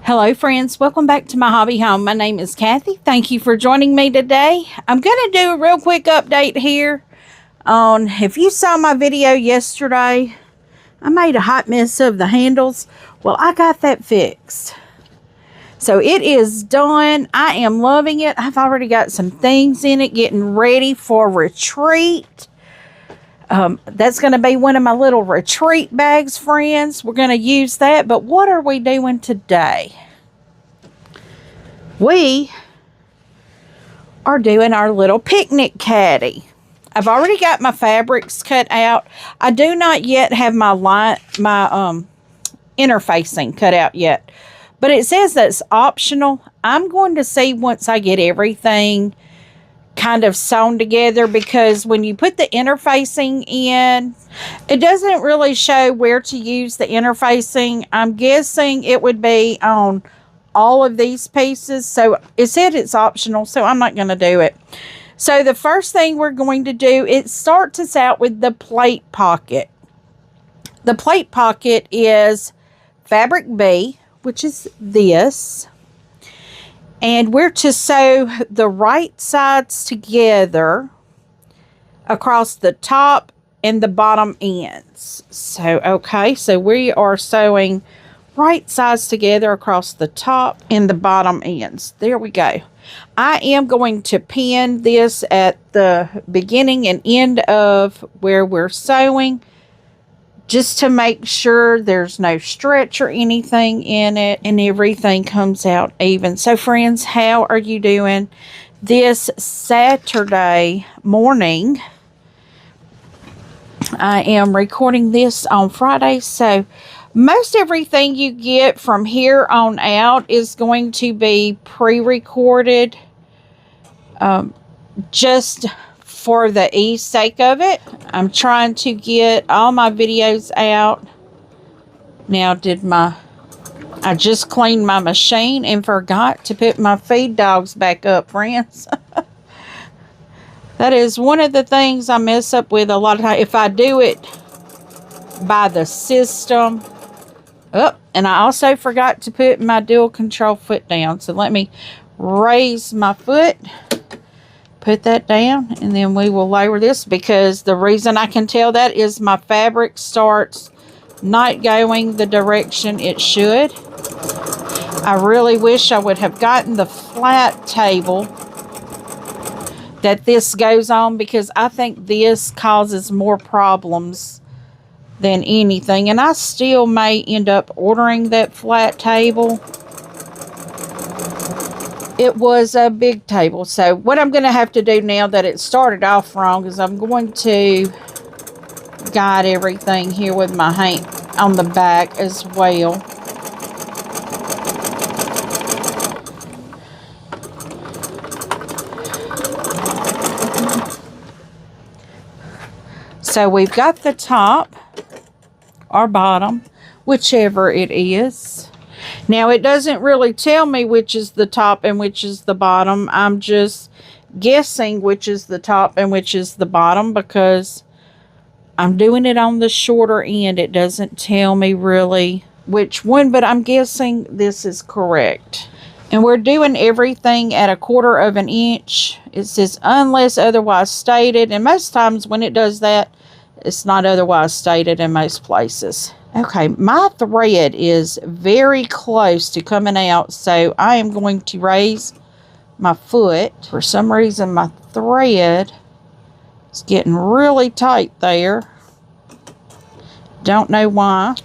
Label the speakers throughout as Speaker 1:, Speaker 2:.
Speaker 1: Hello friends, welcome back to my hobby home. My name is Cathy. Thank you for joining me today. I'm going to do a real quick update here on, if you saw my video yesterday, I made a hot mess of the handles. Well, I got that fixed. So it is done. I am loving it. I've already got some things in it, getting ready for retreat. That's going to be one of my little retreat bags, friends. We're going to use that. But what are we doing today? We are doing our little picnic caddy. I've already got my fabrics cut out. I do not yet have my interfacing cut out yet. But it says that's optional. I'm going to see once I get everything kind of sewn together, because when you put the interfacing in, it doesn't really show where to use the interfacing. I'm guessing it would be on all of these pieces. So it said it's optional, so I'm not going to do it. So the first thing we're going to do, it starts us out with the plate pocket. The plate pocket is fabric B, which is this. And we're to sew the right sides together across the top and the bottom ends. So, okay, so we are sewing right sides together across the top and the bottom ends. There we go. I am going to pin this at the beginning and end of where we're sewing, just to make sure there's no stretch or anything in it and everything comes out even. So friends, how are you doing this Saturday morning? I am recording this on Friday, so most everything you get from here on out is going to be pre-recorded, just for the ease sake of it. I'm trying to get all my videos out. Now, I just cleaned my machine and forgot to put my feed dogs back up, friends. That is one of the things I mess up with a lot of times. If I do it by the system. Oh, and I also forgot to put my dual control foot down. So let me raise my foot. Put that down, and then we will lower this, because the reason I can tell that is my fabric starts not going the direction it should. I really wish I would have gotten the flat table that this goes on, because I think this causes more problems than anything, and I still may end up ordering that flat table. It was a big table. So what I'm going to have to do now that it started off wrong is I'm going to guide everything here with my hand on the back as well. So we've got the top or bottom, whichever it is. Now, it doesn't really tell me which is the top and which is the bottom. I'm just guessing which is the top and which is the bottom, because I'm doing it on the shorter end. It doesn't tell me really which one, but I'm guessing this is correct. And we're doing everything at 1/4 of an inch. It says unless otherwise stated, and most times when it does that, it's not otherwise stated in most places. Okay, my thread is very close to coming out, so I am going to raise my foot. For some reason, my thread is getting really tight there. Don't know why.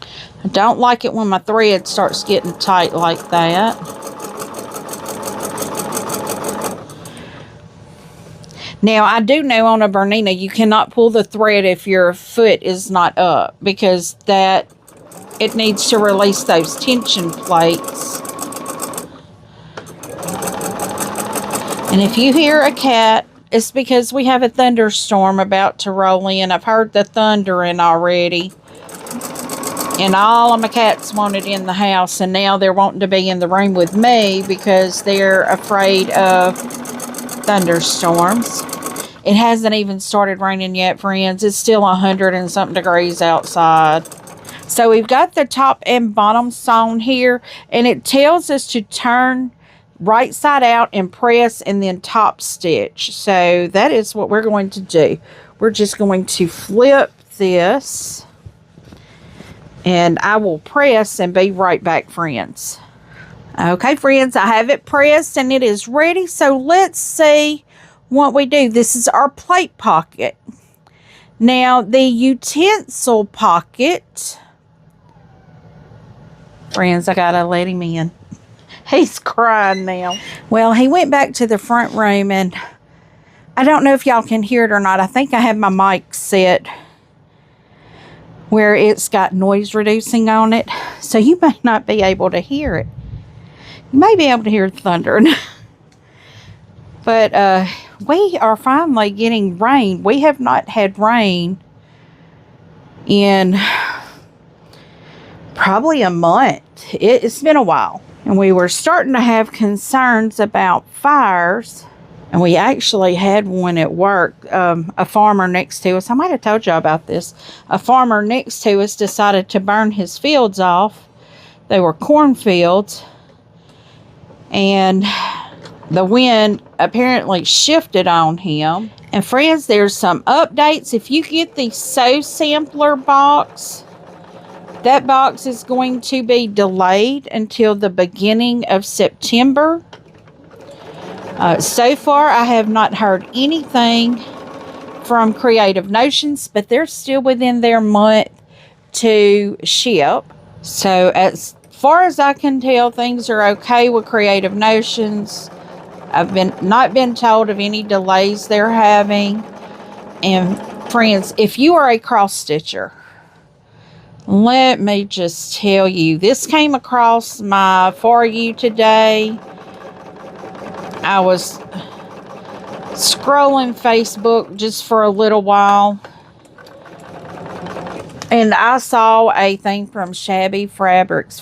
Speaker 1: I don't like it when my thread starts getting tight like that. Now, I do know on a Bernina, you cannot pull the thread if your foot is not up, because it needs to release those tension plates. And if you hear a cat, it's because we have a thunderstorm about to roll in. I've heard the thundering already. And all of my cats wanted in the house, and now they're wanting to be in the room with me because they're afraid of thunderstorms. It hasn't even started raining yet, friends. It's still 100 and something degrees outside. So we've got the top and bottom sewn here, and it tells us to turn right side out and press and then top stitch. So that is what we're going to do. We're just going to flip this, and I will press and be right back, friends. Okay, friends, I have it pressed and it is ready. So let's see what we do. This is our plate pocket. Now, the utensil pocket, friends, I gotta let him in. He's crying now. Well, he went back to the front room, and I don't know if y'all can hear it or not. I think I have my mic set where it's got noise reducing on it, so you may not be able to hear it. You may be able to hear thunder. But we are finally getting rain. We have not had rain in probably a month. It's been a while. And we were starting to have concerns about fires. And we actually had one at work. A farmer next to us, I might have told y'all about this. A farmer next to us decided to burn his fields off. They were cornfields. And the wind apparently shifted on him. And friends, there's some updates. If you get the Sew Sampler box, that box is going to be delayed until the beginning of September. So far, I have not heard anything from Creative Notions, but they're still within their month to ship. So as far as I can tell, things are okay with Creative Notions. I've not been told of any delays they're having. And friends, if you are a cross stitcher, let me just tell you, this came across my For You today. I was scrolling Facebook just for a little while, and I saw a thing from Shabby Fabrics.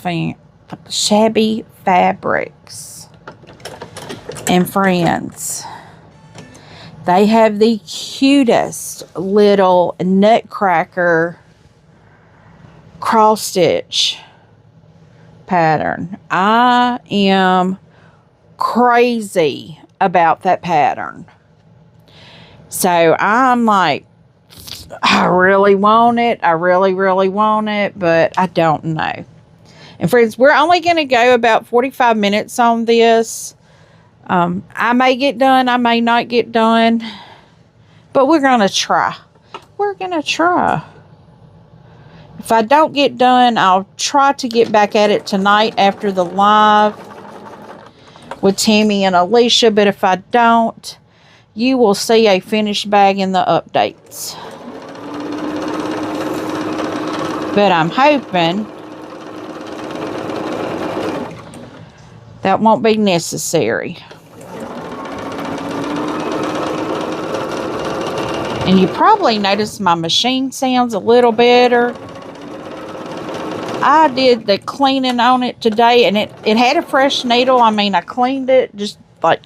Speaker 1: And friends, they have the cutest little nutcracker cross stitch pattern. I am crazy about that pattern. So I'm like, I really want it. I really, really want it, but I don't know. And friends, we're only going to go about 45 minutes on this. I may get done. I may not get done. But we're going to try. We're going to try. If I don't get done, I'll try to get back at it tonight after the live with Tammy and Alicia. But if I don't, you will see a finished bag in the updates. But I'm hoping that won't be necessary. And you probably noticed my machine sounds a little better. I did the cleaning on it today, and it had a fresh needle. I mean, I cleaned it just like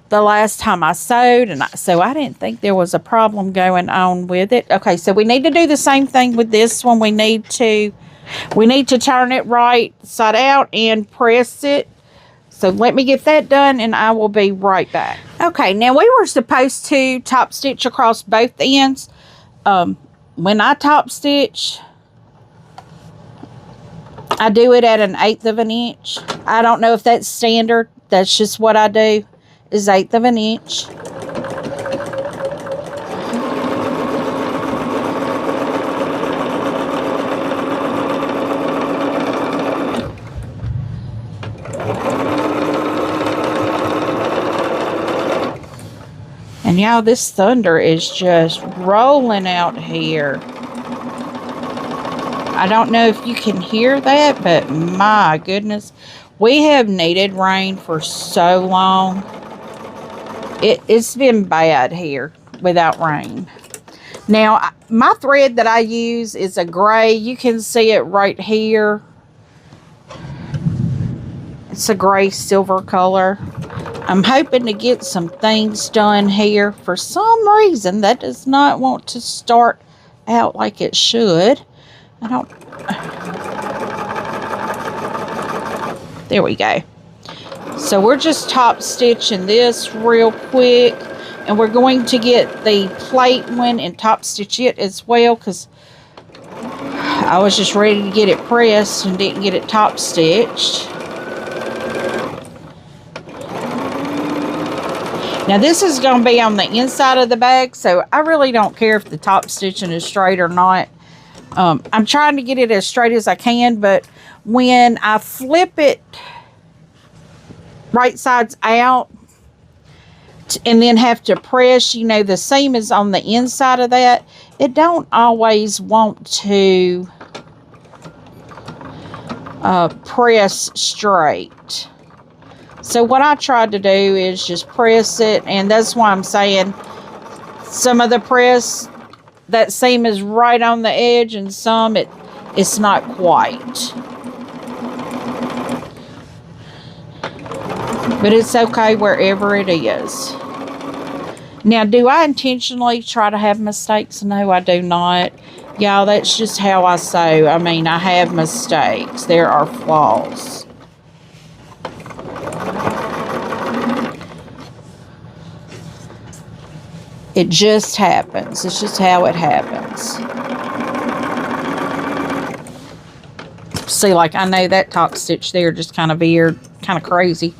Speaker 1: the last time I sewed, and so I didn't think there was a problem going on with it. Okay, so we need to do the same thing with this one. We need to turn it right side out and press it. So let me get that done, and I will be right back. Okay, now we were supposed to top stitch across both ends. When I top stitch, I do it at 1/8 of an inch. I don't know if that's standard. That's just what I do, is 1/8 of an inch. And y'all, this thunder is just rolling out here. I don't know if you can hear that, but my goodness, we have needed rain for so long. It's been bad here without rain. Now, my thread that I use is a gray. You can see it right here. It's a gray silver color. I'm hoping to get some things done here. For some reason, that does not want to start out like it should. I There we go. So we're just top stitching this real quick, and we're going to get the plate one and top stitch it as well, because I was just ready to get it pressed and didn't get it top stitched. Now this is going to be on the inside of the bag, so I really don't care if the top stitching is straight or not. I'm trying to get it as straight as I can, but when I flip it right sides out and then have to press, you know, the seam is on the inside of that, it don't always want to press straight. So what I tried to do is just press it, and that's why I'm saying some of the press, that seam is right on the edge, and some it's not quite. But it's okay wherever it is. Now, do I intentionally try to have mistakes? No, I do not. Y'all, that's just how I sew. I mean, I have mistakes. There are flaws. It just happens. It's just how it happens. See, like, I know that top stitch there just kind of veered, kind of crazy.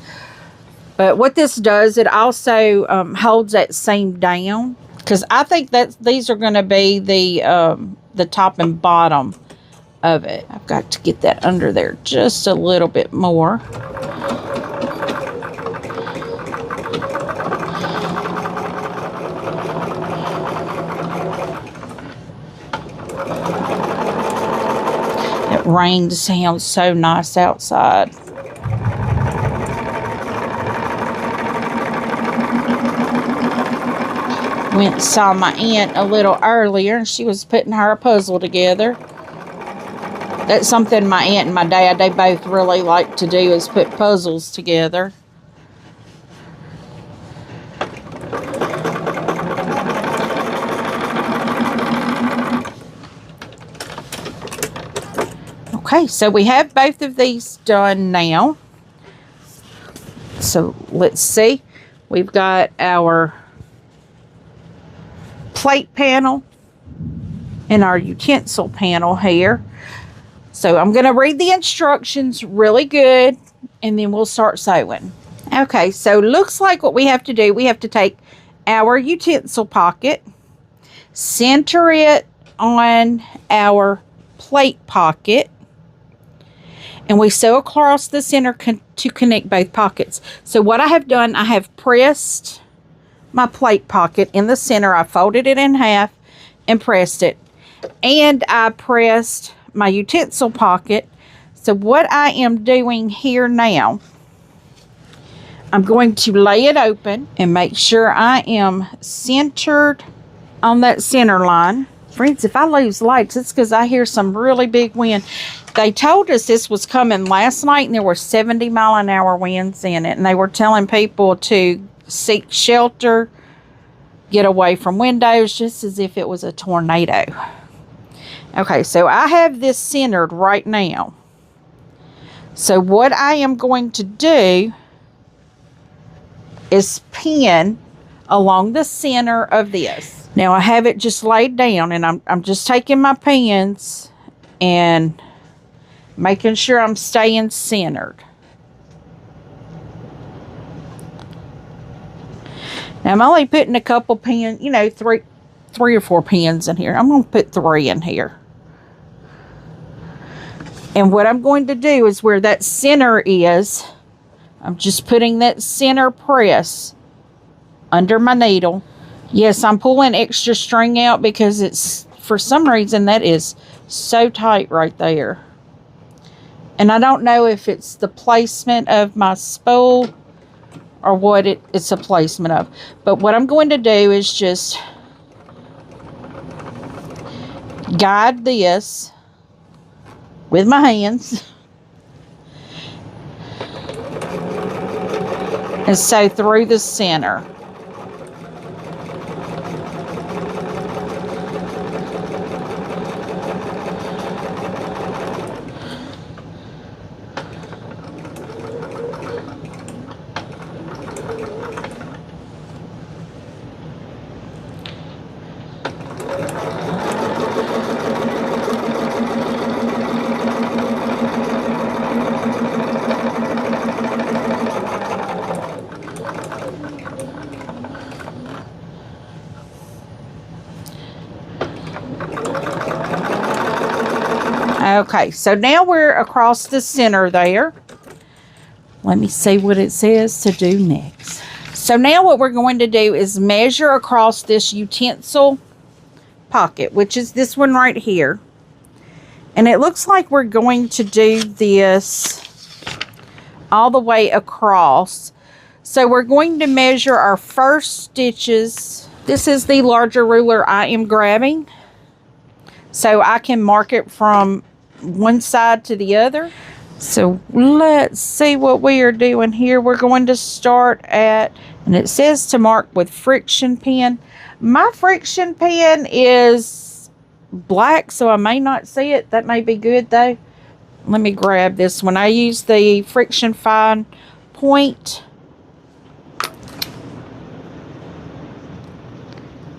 Speaker 1: But what this does, it also holds that seam down, because I think that these are going to be the top and bottom of it. I've got to get that under there just a little bit more. That rain sounds so nice outside. Went and saw my aunt a little earlier, and she was putting her puzzle together. That's something my aunt and my dad, they both really like to do, is put puzzles together. Okay, so we have both of these done now. So let's see. We've got our plate panel and our utensil panel here. So I'm going to read the instructions really good, and then we'll start sewing. Okay, so looks like what we have to do, we have to take our utensil pocket, center it on our plate pocket, and we sew across the center to connect both pockets. So what I have done, I have pressed my plate pocket in the center. I folded it in half and pressed it, and I pressed my utensil pocket. So what I am doing here now, I'm going to lay it open and make sure I am centered on that center line. Friends, if I lose lights, it's because I hear some really big wind. They told us this was coming last night, and there were 70-mile-an-hour winds in it, and they were telling people to seek shelter, get away from windows, just as if it was a tornado. Okay, so I have this centered right now. So what I am going to do is pin along the center of this. Now I have it just laid down, and I'm just taking my pins and making sure I'm staying centered. Now I'm only putting a couple pins, you know, three or four pins in here. I'm going to put 3 in here. And what I'm going to do is where that center is, I'm just putting that center press under my needle. Yes, I'm pulling extra string out because it's, for some reason, that is so tight right there. And I don't know if it's the placement of my spool or what it's a placement of. But what I'm going to do is just guide this with my hands and sew through the center. Okay, so now we're across the center there. Let me see what it says to do next. So now what we're going to do is measure across this utensil pocket, which is this one right here. And it looks like we're going to do this all the way across. So we're going to measure our first stitches. This is the larger ruler I am grabbing, so I can mark it from one side to the other. So let's see what we are doing here. We're going to start at, and it says to mark with friction pen. My friction pen is black, so I may not see it. That may be good though. Let me grab this one. I use the Friction Fine Point.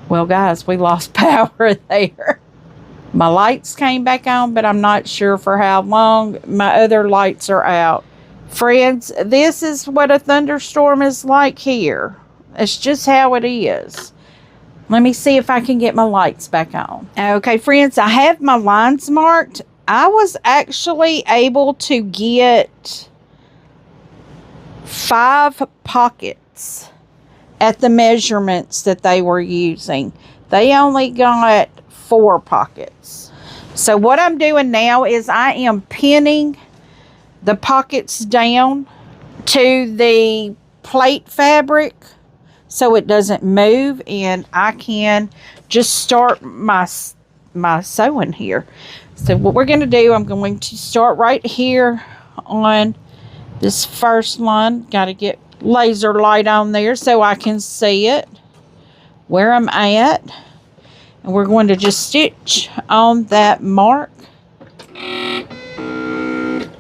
Speaker 1: Well, guys, we lost power there. My lights came back on, but I'm not sure for how long. My other lights are out. Friends, this is what a thunderstorm is like here. It's just how it is. Let me see if I can get my lights back on. Okay, friends, I have my lines marked. I was actually able to get 5 pockets at the measurements that they were using. They only got 4 pockets. So what I'm doing now is I am pinning the pockets down to the plate fabric so it doesn't move, and I can just start my sewing here. So what we're going to do, I'm going to start right here on this first line. Got to get laser light on there so I can see it, where I'm at. And we're going to just stitch on that mark.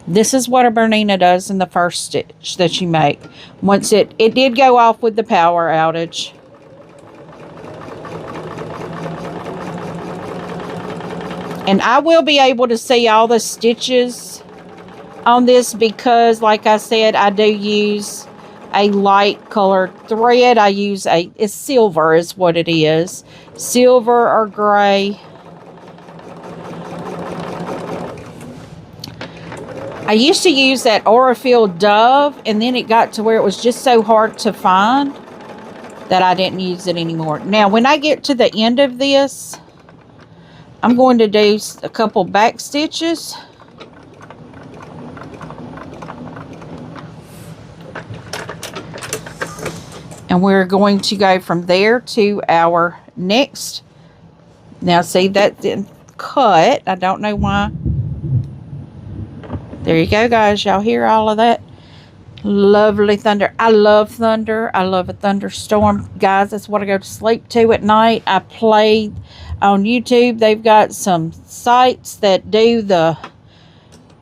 Speaker 1: This is what a Bernina does in the first stitch that you make. Once it did go off with the power outage. And I will be able to see all the stitches on this because, like I said, I do use a light colored thread. I use it's silver is what it is. Silver or gray. I used to use that Aurifil Dove, and then it got to where it was just so hard to find that I didn't use it anymore. Now, when I get to the end of this, I'm going to do a couple back stitches. And we're going to go from there to our next. Now, see, that didn't cut. I don't know why. There you go, guys. Y'all hear all of that? Lovely thunder. I love thunder. I love a thunderstorm. Guys, that's what I go to sleep to at night. I play on YouTube. They've got some sites that do the,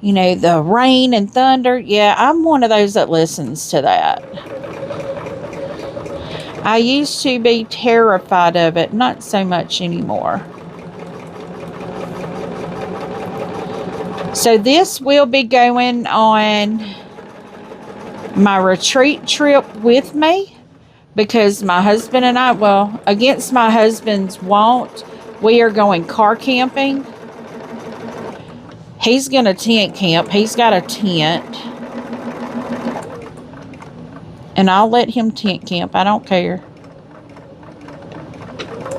Speaker 1: you know, the rain and thunder. Yeah, I'm one of those that listens to that. I used to be terrified of it. Not so much anymore. So this will be going on my retreat trip with me because my husband and I, well, against my husband's want, we are going car camping. He's going to tent camp. He's got a tent. And I'll let him tent camp. I don't care.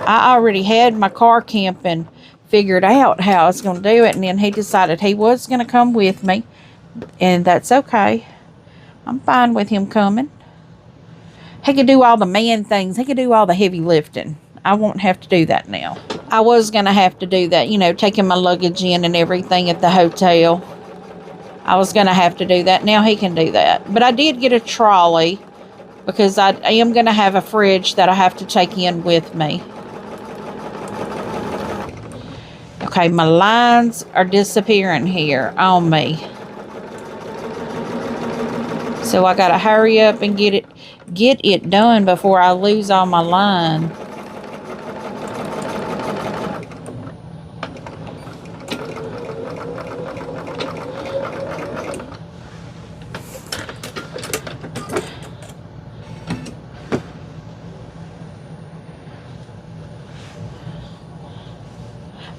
Speaker 1: I already had my car camping figured out how I was going to do it, and then he decided he was going to come with me, and that's okay. I'm fine with him coming. He could do all the man things. He could do all the heavy lifting. I won't have to do that now. I was going to have to do that, you know, taking my luggage in and everything at the hotel. I was going to have to do that. Now he can do that. But I did get a trolley because I am going to have a fridge that I have to take in with me. Okay, my lines are disappearing here on me. So I got to hurry up and get it done before I lose all my line.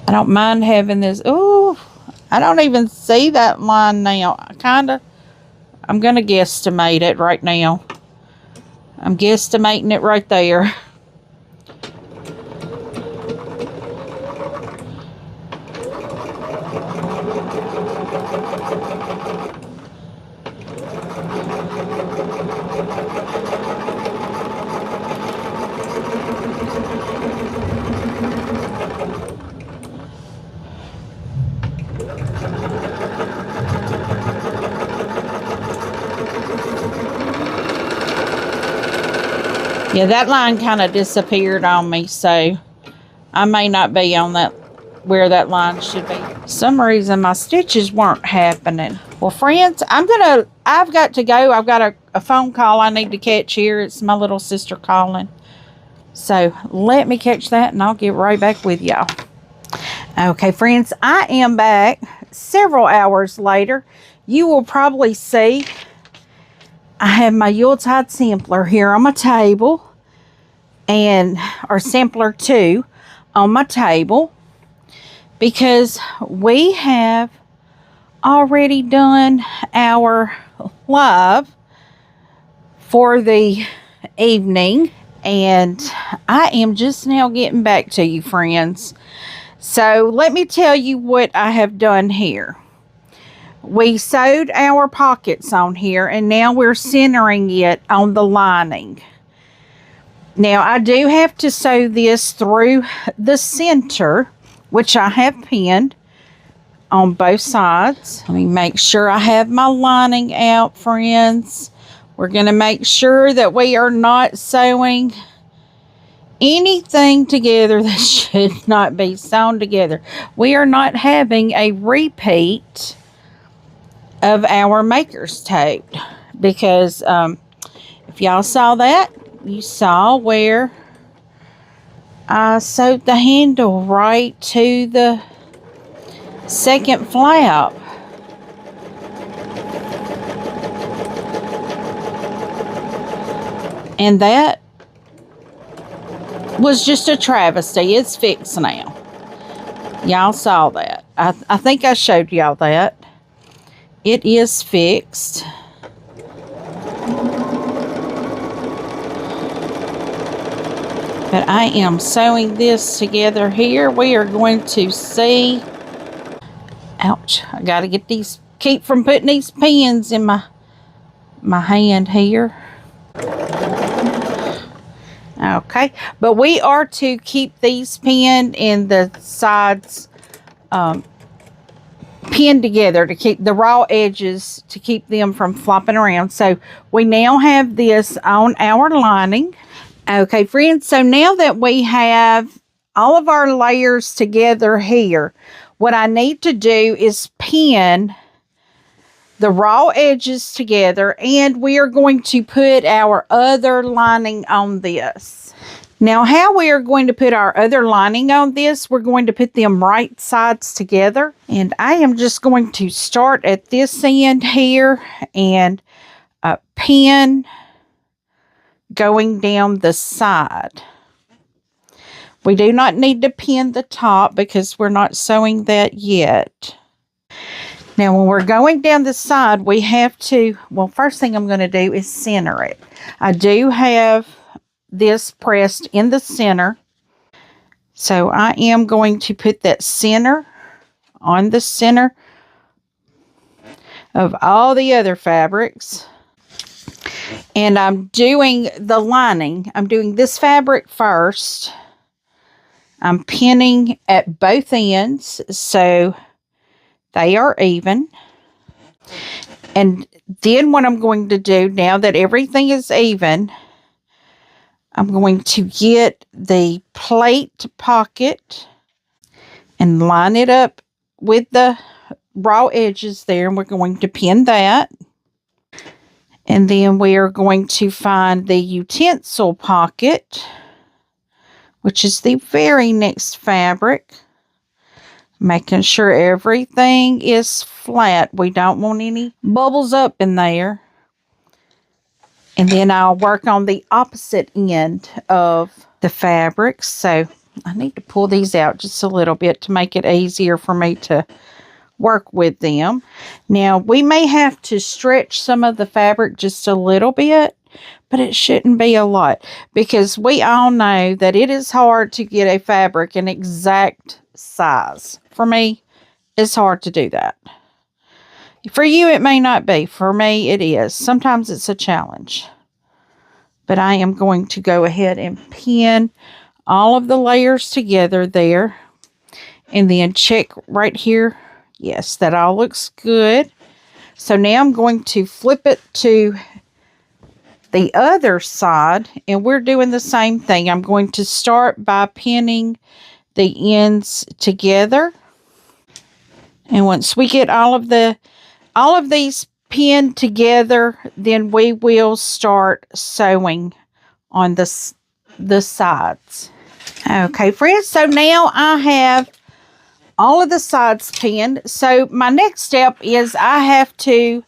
Speaker 1: I don't mind having this. Oh, I don't even see that line now. I'm going to guesstimate it right now. I'm guesstimating it right there. Yeah, that line kind of disappeared on me, so I may not be on that where that line should be. For some reason my stitches weren't happening. Well, friends, I've got to go. I've got a phone call I need to catch here. It's my little sister calling. So let me catch that and I'll get right back with y'all. Okay, friends, I am back several hours later. You will probably see I have my Yuletide sampler here on my table, or sampler 2 on my table, because we have already done our live for the evening, and I am just now getting back to you, friends. So let me tell you what I have done here. We sewed our pockets on here, and now we're centering it on the lining. Now, I do have to sew this through the center, which I have pinned on both sides. Let me make sure I have my lining out, friends. We're going to make sure that we are not sewing anything together that should not be sewn together. We are not having a repeat of our maker's tote, because if y'all saw that, you saw where I sewed the handle right to the second flap. And that was just a travesty. It's fixed now. Y'all saw that. I think I showed y'all that. It is fixed. But I am sewing this together here. We are going to see. Ouch. I got to get these, keep from putting these pins in my hand here. Okay. But we are to keep these pinned in the sides pinned together, to keep the raw edges, to keep them from flopping around. So we now have this on our lining. Okay, friends, so now that we have all of our layers together here, what I need to do is pin the raw edges together, and we are going to put our other lining on this. Now, how we are going to put our other lining on this, we're going to put them right sides together. And I am just going to start at this end here and pin going down the side. We do not need to pin the top because we're not sewing that yet. Now, when we're going down the side, we have to, well, first thing I'm going to do is center it. I do have this pressed in the center. So I am going to put that center on the center of all the other fabrics. And I'm doing the lining. I'm doing this fabric first. I'm pinning at both ends so they are even. And then what I'm going to do, now that everything is even, I'm going to get the plate pocket and line it up with the raw edges there. And we're going to pin that. And then we are going to find the utensil pocket, which is the very next fabric. Making sure everything is flat. We don't want any bubbles up in there. And then I'll work on the opposite end of the fabrics. So I need to pull these out just a little bit to make it easier for me to work with them. Now, we may have to stretch some of the fabric just a little bit, but it shouldn't be a lot, because we all know that it is hard to get a fabric an exact size. For me, it's hard to do that. For you, it may not be. For me, it is. Sometimes it's a challenge. But I am going to go ahead and pin all of the layers together there. And then check right here. Yes, that all looks good. So now I'm going to flip it to the other side. And we're doing the same thing. I'm going to start by pinning the ends together. And once we get all of these pinned together, then we will start sewing on the sides. Okay, friends, so now I have all of the sides pinned. So my next step is I have to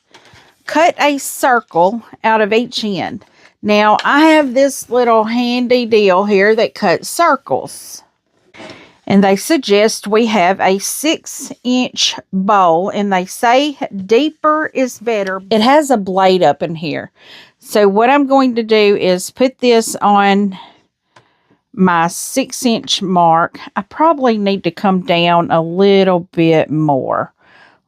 Speaker 1: cut a circle out of each end. Now, I have this little handy deal here that cuts circles. And they suggest we have a 6-inch bowl, and they say deeper is better. It has a blade up in here. So what I'm going to do is put this on my 6-inch mark. I probably need to come down a little bit more.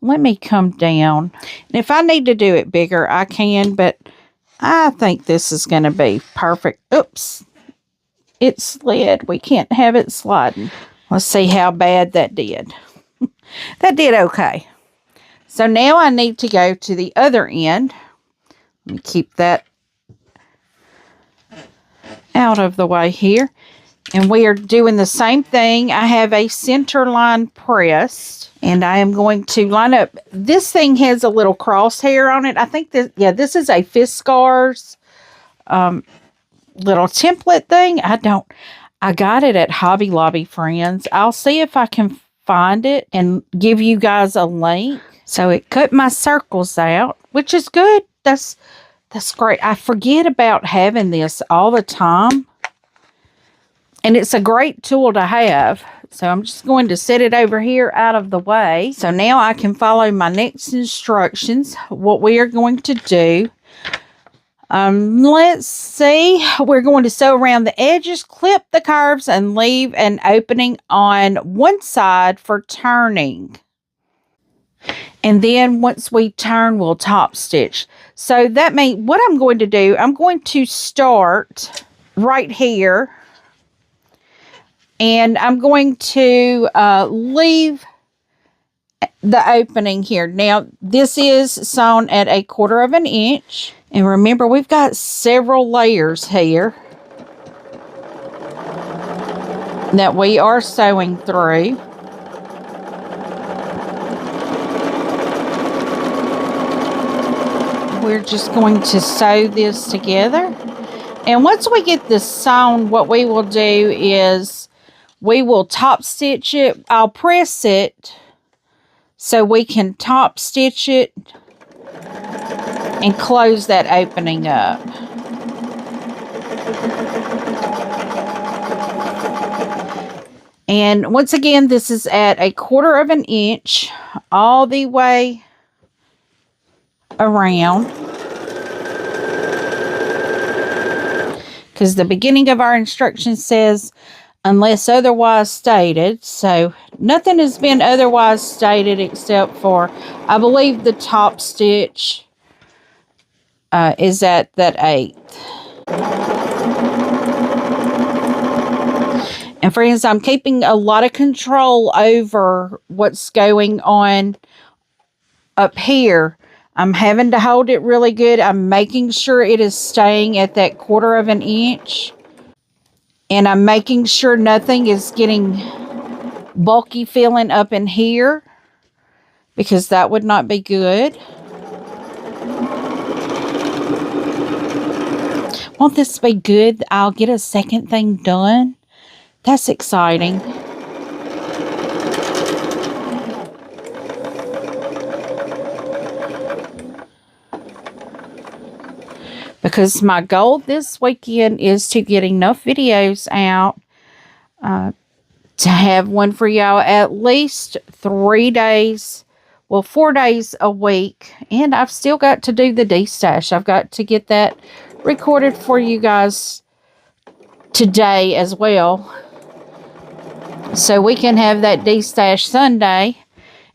Speaker 1: Let me come down. And if I need to do it bigger, I can, but I think this is going to be perfect. Oops, it slid. We can't have it sliding. Let's see how bad that did. That did okay. So now I need to go to the other end. Let me keep that out of the way here. And we are doing the same thing. I have a center line pressed. And I am going to line up. This thing has a little crosshair on it. I think that, yeah, this is a Fiskars little template thing. I got it at Hobby Lobby, friends. I'll see if I can find it and give you guys a link. So it cut my circles out, which is good. That's great. I forget about having this all the time. And it's a great tool to have. So I'm just going to set it over here out of the way. So now I can follow my next instructions. What we are going to do. Let's see. We're going to sew around the edges, clip the curves, and leave an opening on one side for turning. And then once we turn, we'll top stitch. So that means what I'm going to do, I'm going to start right here. And I'm going to leave the opening here. Now, this is sewn at 1/4 inch. And remember, we've got several layers here that we are sewing through. We're just going to sew this together. And once we get this sewn, what we will do is we will top stitch it. I'll press it so we can top stitch it and close that opening up. And once again, this is at 1/4 inch all the way around. Because the beginning of our instruction says, unless otherwise stated. So nothing has been otherwise stated except for, I believe, the top stitch is at that 1/8. And friends, I'm keeping a lot of control over what's going on up here. I'm having to hold it really good. I'm making sure it is staying at that 1/4 inch. And I'm making sure nothing is getting bulky feeling up in here, because that would not be good. Won't this be good? I'll get a second thing done. That's exciting. Because my goal this weekend is to get enough videos out to have one for y'all at least 3 days well, 4 days a week. And I've still got to do the D-stash. I've got to get that recorded for you guys today as well, so we can have that D-stash Sunday.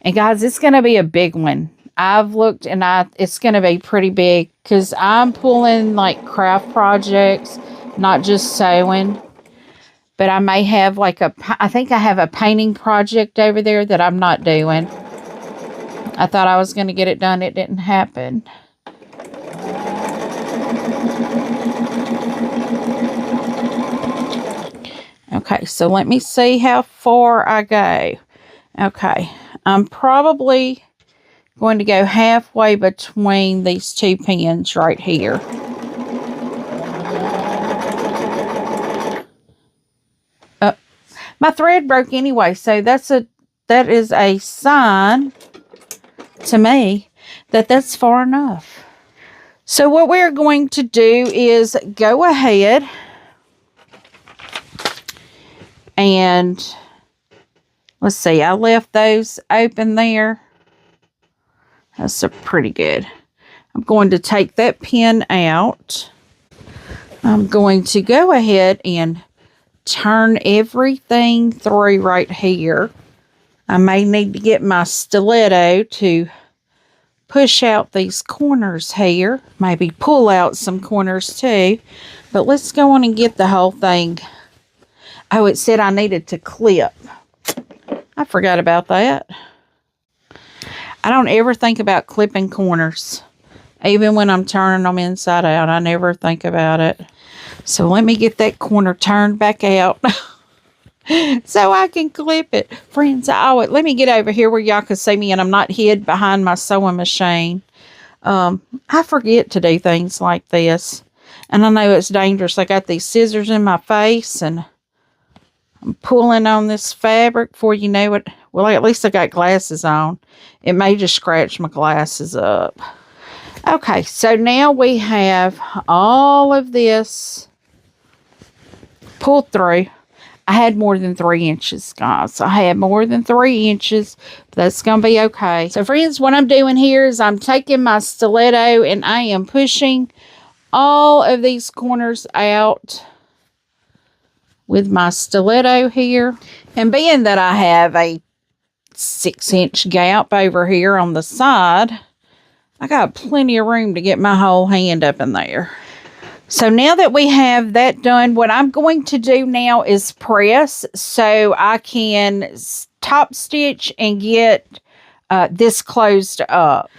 Speaker 1: And guys, it's going to be a big one. I've looked, and it's going to be pretty big, because I'm pulling like craft projects, not just sewing. But I may have like I think I have a painting project over there that I'm not doing. I thought I was going to get it done. It didn't happen. Okay, so let me see how far I go. Okay, I'm probably going to go halfway between these 2 pins right here. My thread broke anyway, so that is a sign to me that that's far enough. So what we're going to do is go ahead and let's see, I left those open there. That's pretty good. I'm going to take that pin out. I'm going to go ahead and turn everything through right here. I may need to get my stiletto to push out these corners here. Maybe pull out some corners too. But let's go on and get the whole thing. Oh, it said I needed to clip. I forgot about that. I don't ever think about clipping corners. Even when I'm turning them inside out, I never think about it. So let me get that corner turned back out so I can clip it. Friends, let me get over here where y'all can see me and I'm not hid behind my sewing machine. I forget to do things like this. And I know it's dangerous. I got these scissors in my face and I'm pulling on this fabric before you know it. Well, at least I got glasses on. It may just scratch my glasses up. Okay, so now we have all of this pulled through. I had more than 3 inches, guys. I had more than 3 inches. But that's going to be okay. So, friends, what I'm doing here is I'm taking my stiletto and I am pushing all of these corners out with my stiletto here. And being that I have a 6-inch gap over here on the side, I got plenty of room to get my whole hand up in there. So now that we have that done, what I'm going to do now is press so I can top stitch and get this closed up.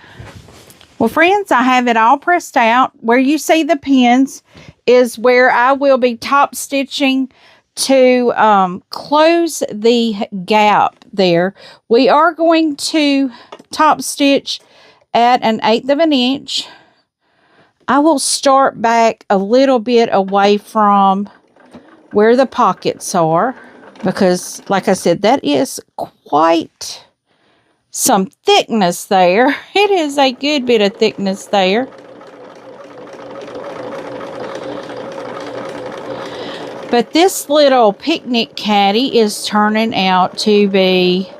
Speaker 1: Well, friends, I have it all pressed out. Where you see the pins is where I will be top stitching to close the gap there. We are going to top stitch at 1/8 of an inch. I will start back a little bit away from where the pockets are because, like I said, that is quite some thickness there. It is a good bit of thickness there. But this little picnic caddy is turning out to be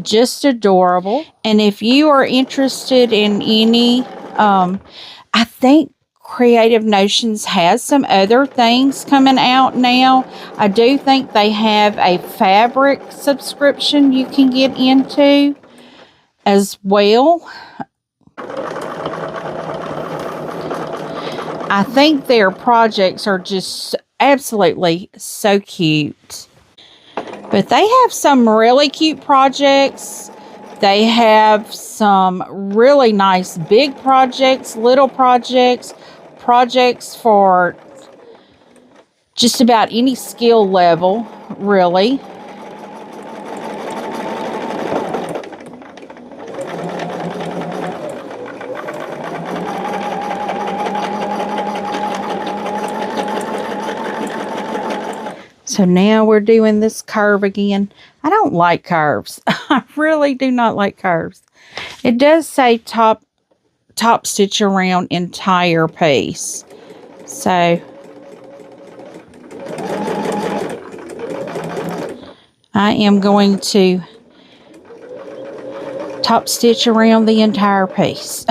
Speaker 1: just adorable. And if you are interested in any, I think Creative Notions has some other things coming out now. I do think they have a fabric subscription you can get into as well. I think their projects are just absolutely so cute. But they have some really cute projects. They have some really nice big projects, little projects, projects for just about any skill level, really. So now we're doing this curve again. I don't like curves. I really do not like curves. It does say top stitch around entire piece. So I am going to top stitch around the entire piece.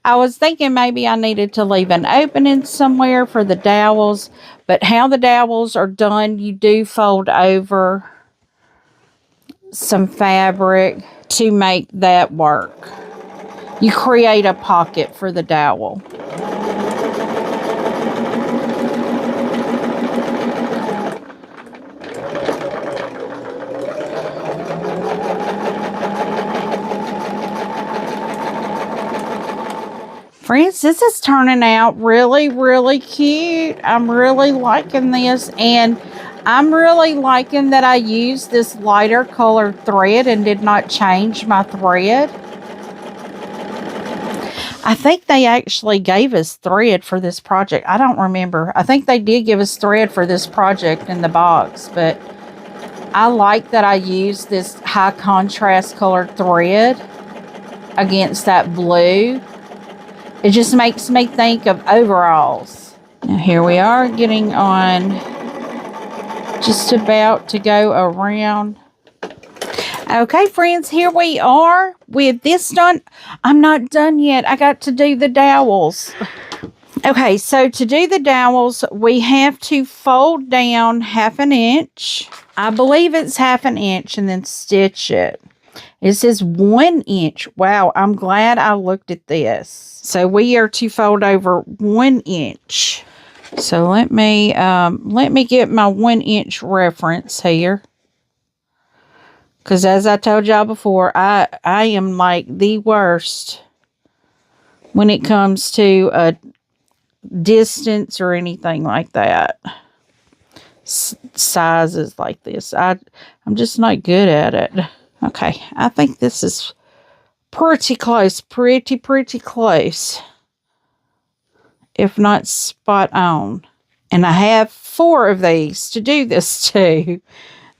Speaker 1: I was thinking maybe I needed to leave an opening somewhere for the dowels, but how the dowels are done, you do fold over some fabric to make that work. You create a pocket for the dowel. Friends, this is turning out really, really cute. I'm really liking this, and I'm really liking that I used this lighter colored thread and did not change my thread. I think they actually gave us thread for this project. I don't remember. I think they did give us thread for this project in the box, but I like that I used this high contrast colored thread against that blue. It just makes me think of overalls. Now here we are getting on, just about to go around. Okay, friends, here we are with this done. I'm not done yet. I got to do the dowels. Okay, so to do the dowels, we have to fold down 1/2 inch. I believe it's 1/2 inch, and then stitch it. It says 1 inch. Wow, I'm glad I looked at this. So we are to fold over 1 inch. So let me get my 1 inch reference here. Because as I told y'all before, I am like the worst when it comes to a distance or anything like that. Sizes like this. I'm just not good at it. Okay, I think this is pretty close. Pretty close. If not spot on. And I have 4 of these to do this to.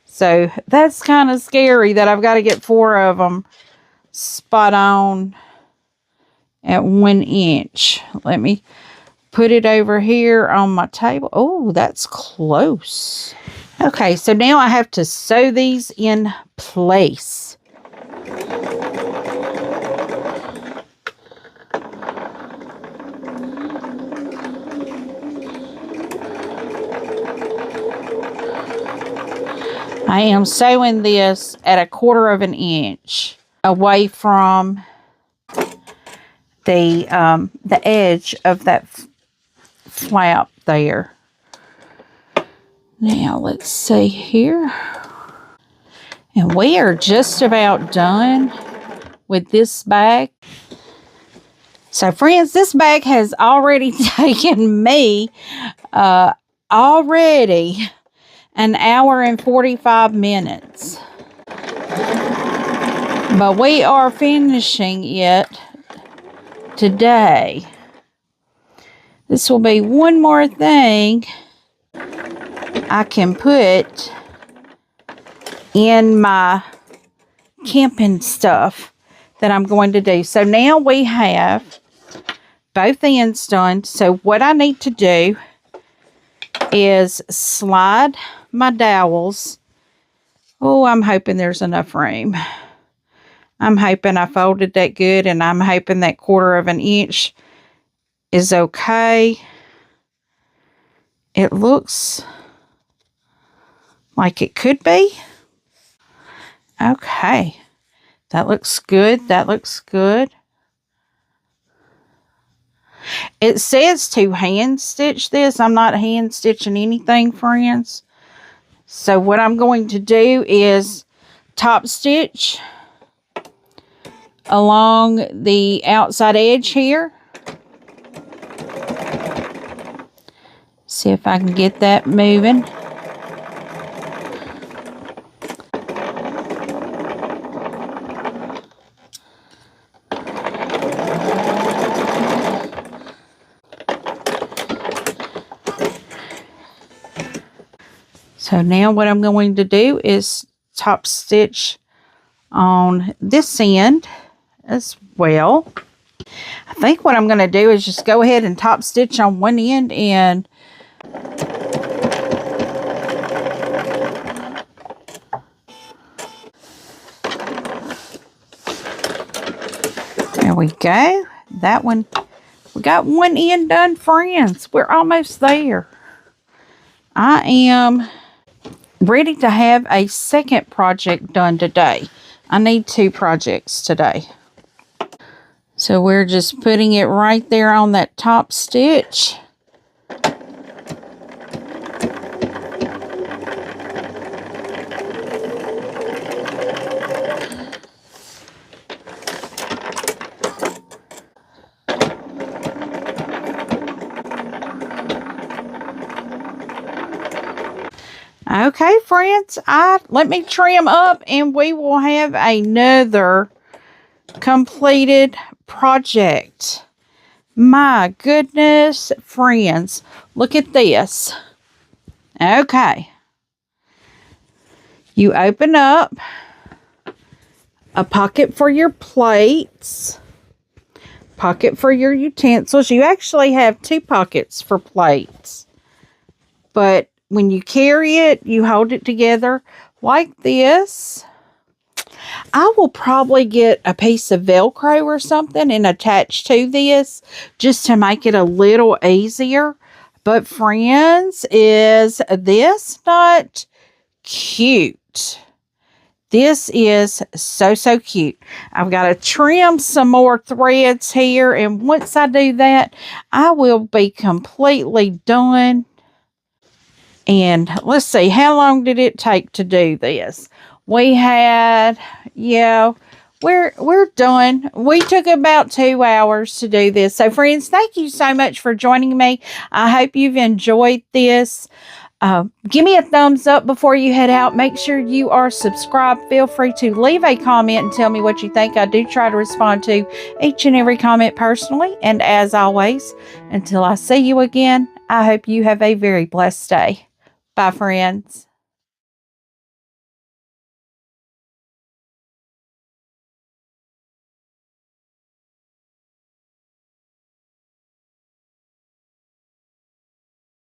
Speaker 1: So that's kind of scary that I've got to get 4 of them spot on at 1 inch. Let me put it over here on my table. Oh, that's close. Okay, so now I have to sew these in place. I am sewing this at 1/4 inch away from the edge of that flap there. Now let's see here. And we are just about done with this bag. So friends, this bag has already taken me already 1 hour and 45 minutes. But we are finishing it today. This will be one more thing I can put in my camping stuff that I'm going to do. So now we have both ends done. So what I need to do is slide my dowels. Oh, I'm hoping there's enough room. I'm hoping I folded that good, and I'm hoping that 1/4 inch is okay. It looks like it could be. Okay. That looks good. That looks good. It says to hand stitch this. I'm not hand stitching anything, friends. So what I'm going to do is top stitch along the outside edge here. See if I can get that moving. So now what I'm going to do is top stitch on this end as well. I think what I'm going to do is just go ahead and top stitch on one end and we go. That one, we got one end done, friends. We're almost there. I am ready to have a second project done today. I need 2 projects today. So we're just putting it right there on that top stitch. Okay, friends, let me trim up and we will have another completed project. My goodness, friends, look at this. Okay. You open up a pocket for your plates, pocket for your utensils. You actually have 2 pockets for plates, but when you carry it, you hold it together like this. I will probably get a piece of Velcro or something and attach to this just to make it a little easier. But friends, is this not cute? This is so, so cute. I've got to trim some more threads here. And once I do that, I will be completely done. And let's see, how long did it take to do this? We had, yeah, we're done. We took about 2 hours to do this. So friends, thank you so much for joining me. I hope you've enjoyed this. Give me a thumbs up before you head out. Make sure you are subscribed. Feel free to leave a comment and tell me what you think. I do try to respond to each and every comment personally. And as always, until I see you again, I hope you have a very blessed day. Bye, friends.